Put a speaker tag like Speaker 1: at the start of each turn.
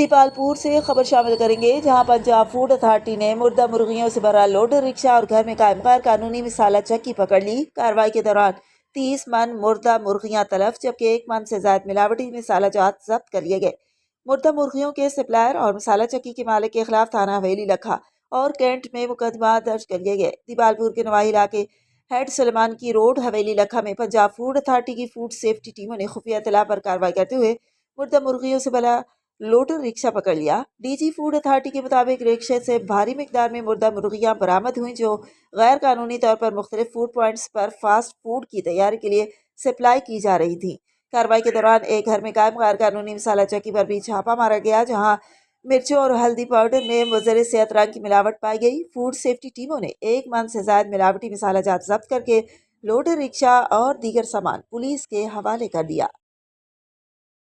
Speaker 1: دیپالپور سے خبر شامل کریں گے، جہاں پنجاب فوڈ اتھارٹی نے مردہ مرغیوں سے بھرا لوڈر رکشہ اور گھر میں قائم غیر قانونی مسالہ چکی پکڑ لی۔ کارروائی کے دوران 30 من مردہ مرغیاں تلف جبکہ 1 من سے زائد ملاوٹی مسالہ جات ضبط کر لیے گئے۔ مردہ مرغیوں کے سپلائر اور مسالہ چکی کے مالک کے خلاف تھانہ حویلی لکھا اور کینٹ میں مقدمہ درج کر لیے گئے۔ دیپالپور کے نواحی علاقے ہیڈ سلیمان کی روڈ حویلی لکھا میں پنجاب فوڈ اتھارٹی کی فوڈ سیفٹی ٹیموں نے خفیہ اطلاع پر کارروائی کرتے ہوئے مردہ مرغیوں سے بھرا لوڈر رکشہ پکڑ لیا۔ ڈی جی فوڈ اتھارٹی کے مطابق رکشے سے بھاری مقدار میں مردہ مرغیاں برآمد ہوئیں جو غیر قانونی طور پر مختلف فوڈ پوائنٹس پر فاسٹ فوڈ کی تیاری کے لیے سپلائی کی جا رہی تھیں۔ کارروائی کے دوران ایک گھر میں قائم غیر قانونی مسالہ چکی پر بھی چھاپا مارا گیا، جہاں مرچوں اور ہلدی پاؤڈر میں مضر صحت رنگ کی ملاوٹ پائی گئی۔ فوڈ سیفٹی ٹیموں نے 1 من سے زائد ملاوٹی مسالہ جات ضبط کر کے لوڈر رکشہ اور دیگر سامان پولیس کے حوالے کر دیا۔